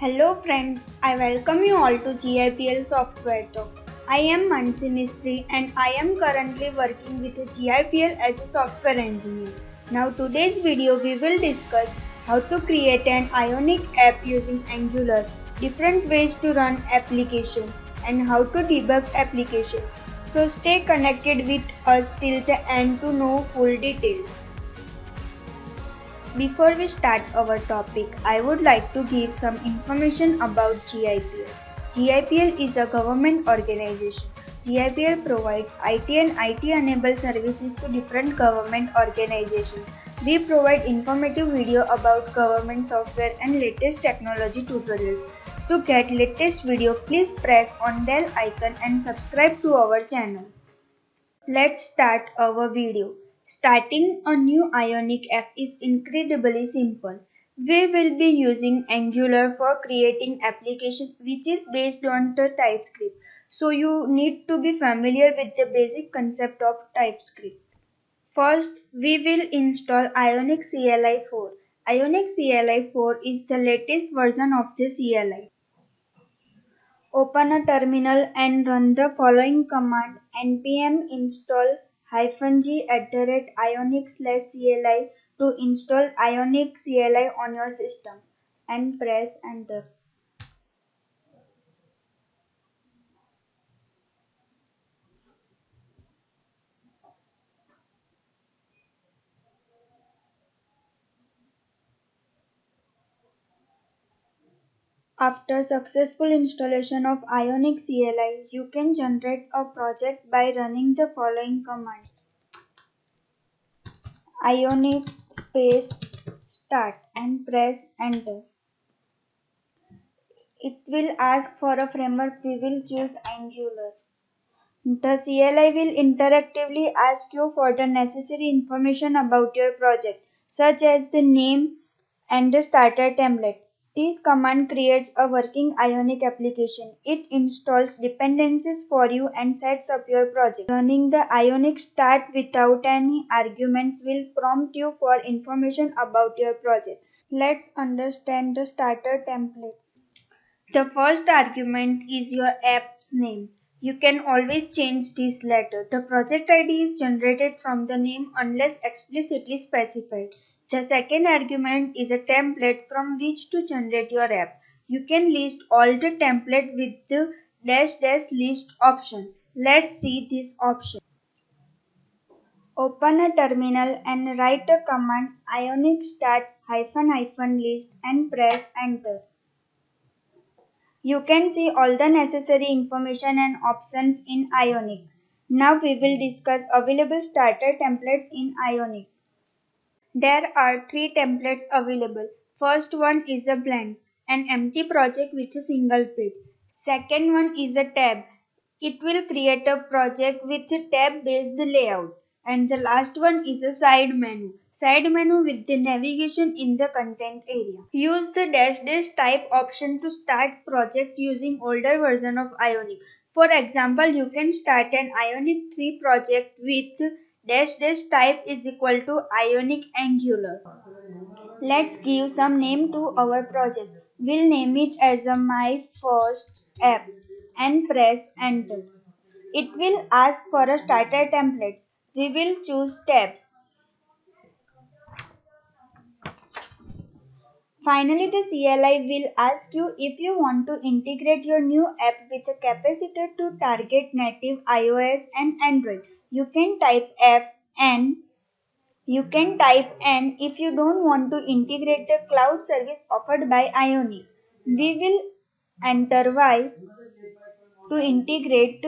Hello friends, I welcome you all to GIPL Software Talk. I am Mansi Mistry and I am currently working with GIPL as a software engineer. Now today's video we will discuss how to create an Ionic app using Angular, different ways to run application and how to debug application. So stay connected with us till the end to know full details. Before we start our topic, I would like to give some information about GIPL. GIPL is a government organization. GIPL provides IT and IT-enabled services to different government organizations. We provide informative video about government software and latest technology tutorials. To get latest video, please press on bell icon and subscribe to our channel. Let's start our video. Starting a new Ionic app is incredibly simple. We will be using Angular for creating application which is based on the TypeScript. So you need to be familiar with the basic concept of TypeScript. First, we will install Ionic CLI 4. Ionic CLI 4 is the latest version of the CLI. Open a terminal and run the following command npm install -g@ionic/cli to install Ionic CLI on your system and press enter. After successful installation of Ionic CLI, you can generate a project by running the following command ionic space start and press enter. It will ask for a framework. We will choose Angular. The CLI will interactively ask you for the necessary information about your project, such as the name and the starter template. This command creates a working Ionic application. It installs dependencies for you and sets up your project. Running the Ionic start without any arguments will prompt you for information about your project. Let's understand the starter templates. The first argument is your app's name. You can always change this later. The project ID is generated from the name unless explicitly specified. The second argument is a template from which to generate your app. You can list all the template with the -- list option. Let's see this option. Open a terminal and write a command ionic start --list and press enter. You can see all the necessary information and options in Ionic. Now we will discuss available starter templates in Ionic. There are three templates available. First one is a blank, an empty project with a single page. Second one is a tab. It will create a project with a tab-based layout. And the last one is a side menu. Side menu with the navigation in the content area. Use the -- type option to start project using older version of Ionic. For example, you can start an Ionic 3 project with -- type is equal to Ionic Angular. Let's give some name to our project. We'll name it as a my first app and press enter. It will ask for a starter template. We will choose tabs. Finally, the CLI will ask you if you want to integrate your new app with a capacitor to target native iOS and Android. You can type F and if you don't want to integrate the cloud service offered by Ionic. We will enter Y to integrate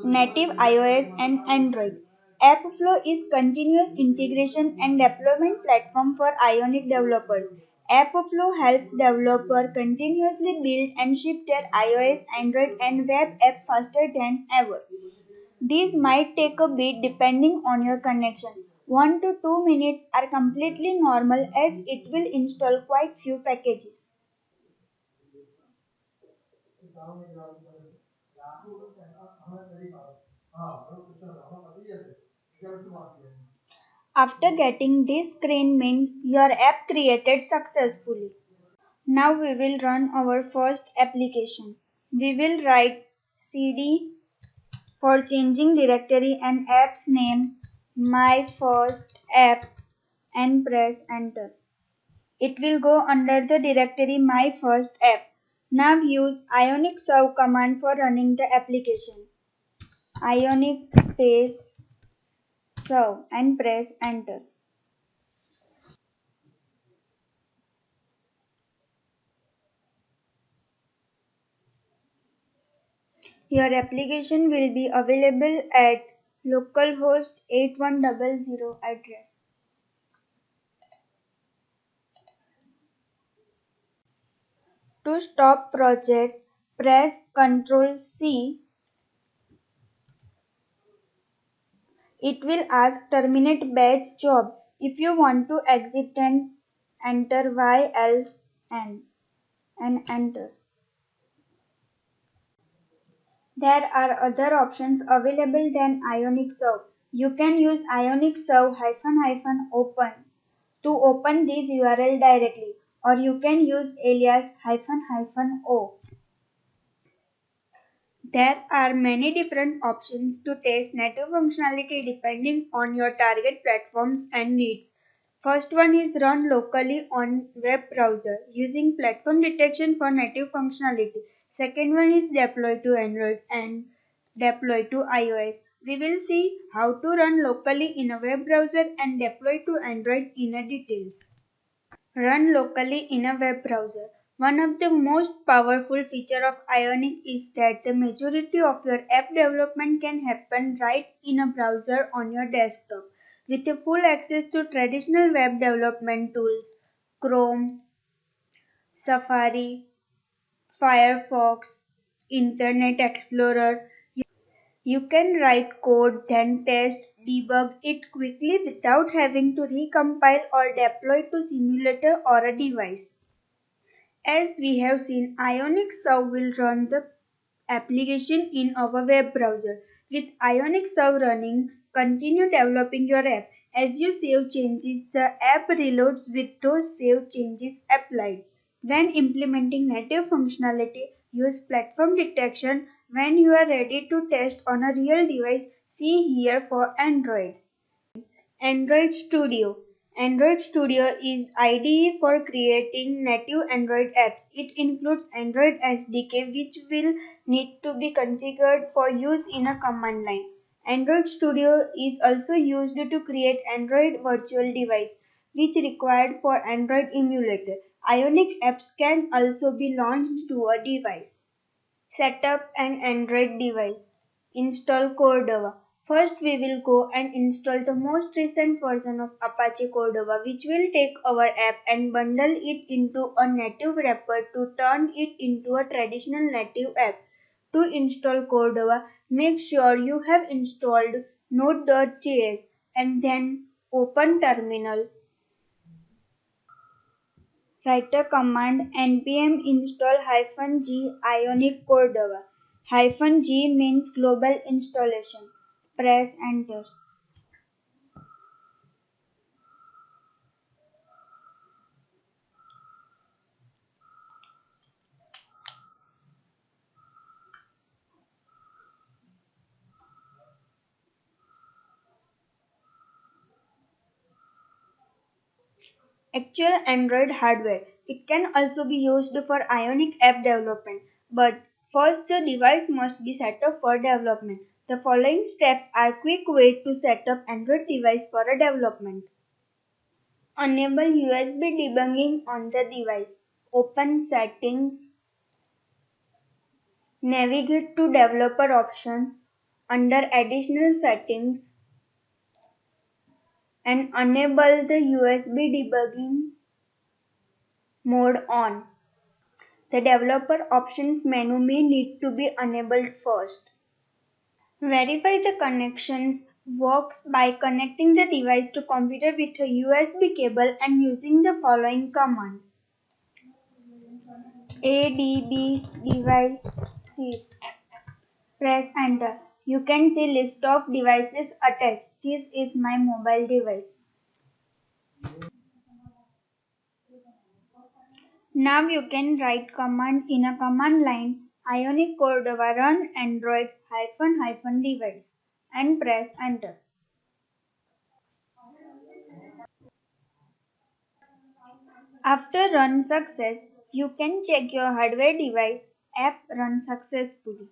native iOS and Android. AppFlow is continuous integration and deployment platform for Ionic developers. AppFlow helps developers continuously build and ship their iOS, Android, and web app faster than ever. These might take a bit depending on your connection. 1 to 2 minutes are completely normal as it will install quite few packages. After getting this screen means your app created successfully. Now we will run our first application. We will write cd for changing directory and app's name my first app and press enter. It will go under the directory my first app. Now use ionic serve command for running the application. Ionic space serve and press enter. Your application will be available at localhost 8100 address. To stop project, press Ctrl C. It will ask terminate batch job. If you want to exit and enter Y else N and enter. There are other options available than Ionic Serve. You can use Ionic Serve -open to open this URL directly, or you can use alias -o. There are many different options to test native functionality depending on your target platforms and needs. First one is run locally on web browser using platform detection for native functionality. Second one is deploy to Android and deploy to iOS. We will see how to run locally in a web browser and deploy to Android in a details. Run locally in a web browser. One of the most powerful features of Ionic is that the majority of your app development can happen right in a browser on your desktop. With a full access to traditional web development tools, Chrome, Safari, Firefox, Internet Explorer, you can write code, then test, debug it quickly without having to recompile or deploy to simulator or a device. As we have seen, Ionic Serve will run the application in our web browser. With Ionic Serve running, continue developing your app. As you save changes, the app reloads with those saved changes applied. When implementing native functionality, use platform detection when you are ready to test on a real device. See here for Android. Android Studio. Android Studio is IDE for creating native Android apps. It includes Android SDK which will need to be configured for use in a command line. Android Studio is also used to create Android virtual device which required for Android emulator. Ionic apps can also be launched to a device. Set up an Android device. Install Cordova. First we will go and install the most recent version of Apache Cordova which will take our app and bundle it into a native wrapper to turn it into a traditional native app. To install Cordova, make sure you have installed Node.js and then open terminal. Write a command npm install -g ionic cordova. -g means global installation. Press enter. Actual Android hardware. It can also be used for Ionic app development, but first the device must be set up for development. The following steps are quick way to set up Android device for a development. Enable USB debugging on the device. Open settings. Navigate to developer option under additional settings and enable the USB debugging mode on. The developer options menu may need to be enabled first. Verify the connections works by connecting the device to computer with a USB cable and using the following command. ADB devices. Press enter. You can see list of devices attached. This is my mobile device. Now you can write command in a command line Ionic Cordova run Android -- device and press enter. After run success, you can check your hardware device app run successfully.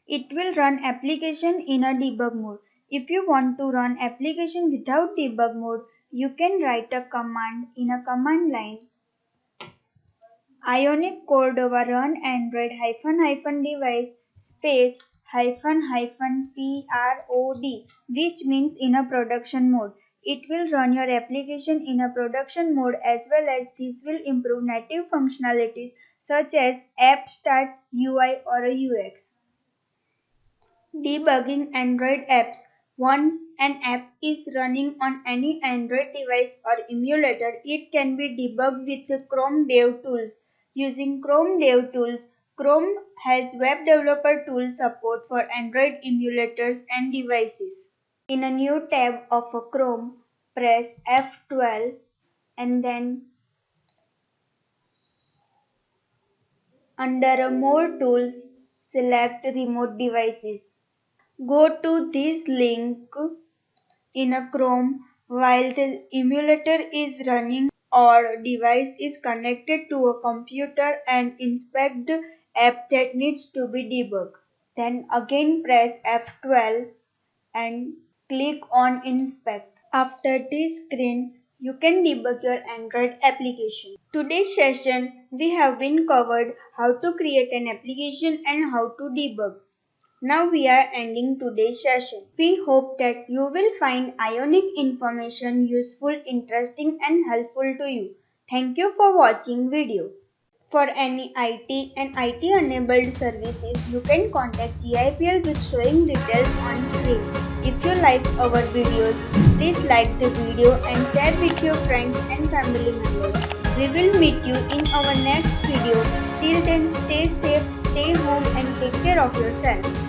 It will run application in a debug mode. If you want to run application without debug mode, you can write a command in a command line Ionic Cordova run Android -- device space -- which means in a production mode. It will run your application in a production mode as well as this will improve native functionalities such as app start, UI or a UX. Debugging Android apps. Once an app is running on any Android device or emulator, it can be debugged with Chrome Dev Tools. Using Chrome Dev Tools, Chrome has web developer tool support for Android emulators and devices. In a new tab of a Chrome, press F12 and then under More Tools, select Remote Devices. Go to this link in a Chrome while the emulator is running or device is connected to a computer and inspect the app that needs to be debugged. Then again press F12 and click on Inspect. After this screen, you can debug your Android application. Today's session, we have been covered how to create an application and how to debug. Now we are ending today's session. We hope that you will find Ionic information useful, interesting and helpful to you. Thank you for watching video. For any IT and IT enabled services, you can contact GIPL with showing details on screen. If you like our videos, please like the video and share with your friends and family members. We will meet you in our next video. Till then, stay safe, stay home and take care of yourself.